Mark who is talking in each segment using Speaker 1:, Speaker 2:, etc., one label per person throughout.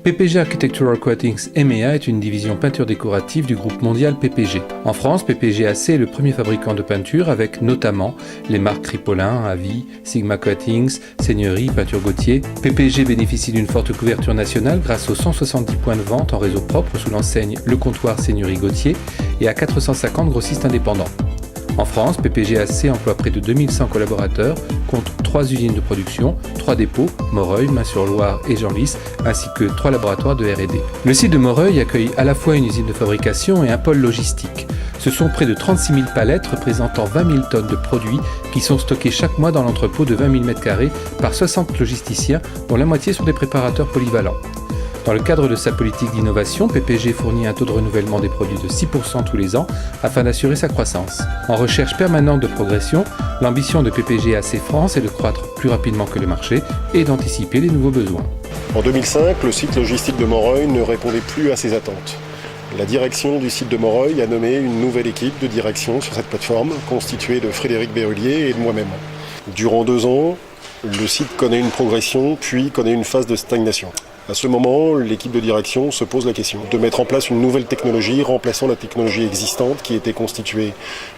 Speaker 1: PPG Architectural Coatings EMEA est une division peinture décorative du groupe mondial PPG. En France, PPG AC est le premier fabricant de peinture avec notamment les marques Ripollin, Avis, Sigma Coatings, Seigneurie, Peinture Gauthier. PPG bénéficie d'une forte couverture nationale grâce aux 170 points de vente en réseau propre sous l'enseigne Le Comptoir Seigneurie Gauthier et à 450 grossistes indépendants. En France, PPG AC emploie près de 2100 collaborateurs, compte 3 usines de production, 3 dépôts, Moreuil, Main-sur-Loire et Genlis, ainsi que 3 laboratoires de R&D. Le site de Moreuil accueille à la fois une usine de fabrication et un pôle logistique. Ce sont près de 36 000 palettes représentant 20 000 tonnes de produits qui sont stockés chaque mois dans l'entrepôt de 20 000 m² par 60 logisticiens, dont la moitié sont des préparateurs polyvalents. Dans le cadre de sa politique d'innovation, PPG fournit un taux de renouvellement des produits de 6% tous les ans afin d'assurer sa croissance. En recherche permanente de progression, l'ambition de PPG AC France est de croître plus rapidement que le marché et d'anticiper les nouveaux besoins.
Speaker 2: En 2005, le site logistique de Moreuil ne répondait plus à ses attentes. La direction du site de Moreuil a nommé une nouvelle équipe de direction sur cette plateforme, constituée de Frédéric Berrulier et de moi-même. Durant 2 ans, le site connaît une progression, puis connaît une phase de stagnation. À ce moment, l'équipe de direction se pose la question de mettre en place une nouvelle technologie remplaçant la technologie existante qui était constituée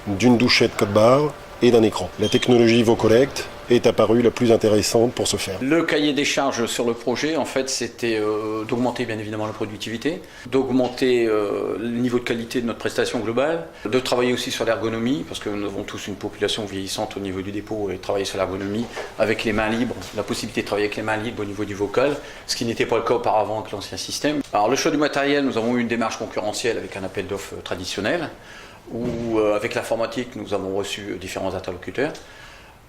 Speaker 2: d'une douchette code-barre et d'un écran. La technologie VoCollect est apparue la plus intéressante pour ce faire.
Speaker 3: Le cahier des charges sur le projet, en fait, c'était d'augmenter bien évidemment la productivité, d'augmenter le niveau de qualité de notre prestation globale, de travailler aussi sur l'ergonomie, parce que nous avons tous une population vieillissante au niveau du dépôt, et travailler sur l'ergonomie avec les mains libres, la possibilité de travailler avec les mains libres au niveau du vocal, ce qui n'était pas le cas auparavant avec l'ancien système. Alors le choix du matériel, nous avons eu une démarche concurrentielle avec un appel d'offres traditionnel, où avec l'informatique, nous avons reçu différents interlocuteurs.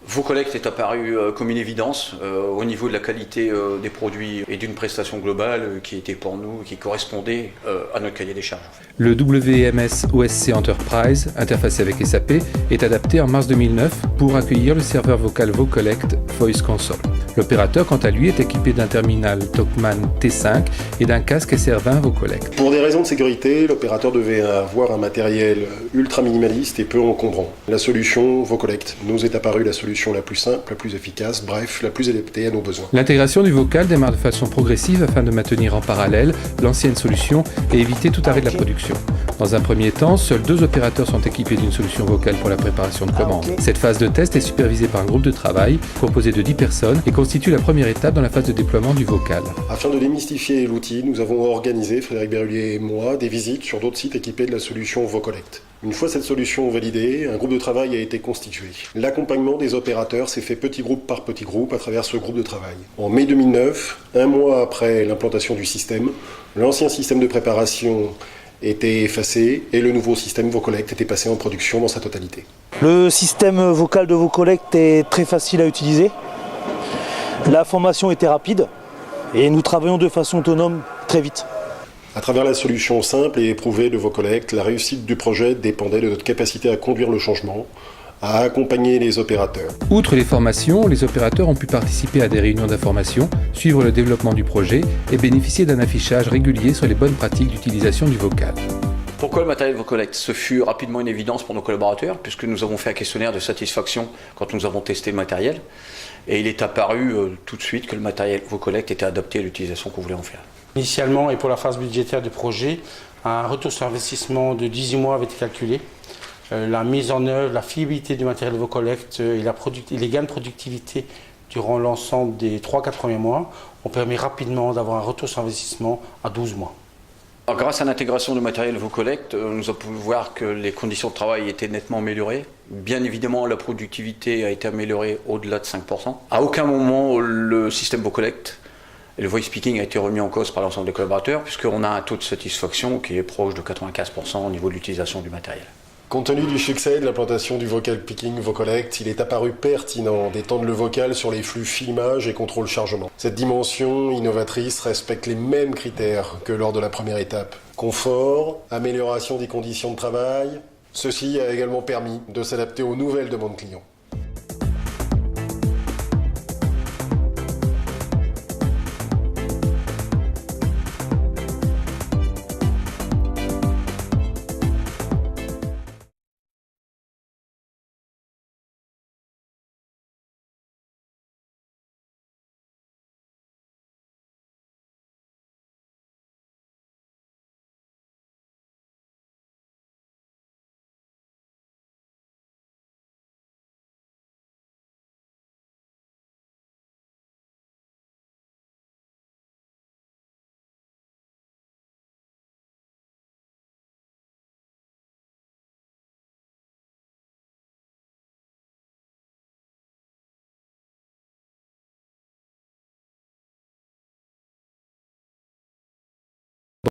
Speaker 3: VoCollect est apparu comme une évidence au niveau de la qualité des produits et d'une prestation globale qui était pour nous, qui correspondait à notre cahier des charges.
Speaker 1: Le WMS OSC Enterprise, interfacé avec SAP, est adapté en mars 2009 pour accueillir le serveur vocal VoCollect Voice Console. L'opérateur, quant à lui, est équipé d'un terminal Talkman T5 et d'un casque SR20 VoCollect.
Speaker 2: Pour des raisons de sécurité, l'opérateur devait avoir un matériel ultra minimaliste et peu encombrant. La solution VoCollect nous est apparue la solution la plus simple, la plus efficace, bref, la plus adaptée à nos besoins.
Speaker 1: L'intégration du vocal démarre de façon progressive afin de maintenir en parallèle l'ancienne solution et éviter tout arrêt de la production. Dans un premier temps, seuls 2 opérateurs sont équipés d'une solution vocale pour la préparation de commandes. Cette phase de test est supervisée par un groupe de travail composé de 10 personnes et constitue la première étape dans la phase de déploiement du vocal.
Speaker 2: Afin de démystifier l'outil, nous avons organisé, Frédéric Berrulier et moi, des visites sur d'autres sites équipés de la solution VoCollect. Une fois cette solution validée, un groupe de travail a été constitué. L'accompagnement des opérateurs s'est fait petit groupe par petit groupe à travers ce groupe de travail. En mai 2009, 1 mois après l'implantation du système, l'ancien système de préparation était effacé et le nouveau système VoCollect était passé en production dans sa totalité.
Speaker 4: Le système vocal de VoCollect est très facile à utiliser. La formation était rapide et nous travaillons de façon autonome très vite.
Speaker 2: À travers la solution simple et éprouvée de VoCollect, la réussite du projet dépendait de notre capacité à conduire le changement, à accompagner les opérateurs.
Speaker 1: Outre les formations, les opérateurs ont pu participer à des réunions d'information, suivre le développement du projet et bénéficier d'un affichage régulier sur les bonnes pratiques d'utilisation du vocal.
Speaker 3: Pourquoi le matériel VoCollect? Ce fut rapidement une évidence pour nos collaborateurs, puisque nous avons fait un questionnaire de satisfaction quand nous avons testé le matériel. Et il est apparu tout de suite que le matériel VoCollect était adapté à l'utilisation qu'on voulait en faire.
Speaker 5: Initialement, et pour la phase budgétaire du projet, un retour sur investissement de 18 mois avait été calculé. La mise en œuvre, la fiabilité du matériel VoCollect et les gains de productivité durant l'ensemble des 3-4 premiers mois ont permis rapidement d'avoir un retour sur investissement à 12 mois.
Speaker 3: Alors, grâce à l'intégration du matériel VoCollect, nous avons pu voir que les conditions de travail étaient nettement améliorées. Bien évidemment, la productivité a été améliorée au-delà de 5%. À aucun moment, le système VoCollect et le voice speaking a été remis en cause par l'ensemble des collaborateurs, puisqu'on a un taux de satisfaction qui est proche de 95% au niveau de l'utilisation du matériel.
Speaker 2: Compte tenu du succès de l'implantation du vocal picking VoCollect, il est apparu pertinent d'étendre le vocal sur les flux filmage et contrôle chargement. Cette dimension innovatrice respecte les mêmes critères que lors de la première étape. Confort, amélioration des conditions de travail, ceci a également permis de s'adapter aux nouvelles demandes clients.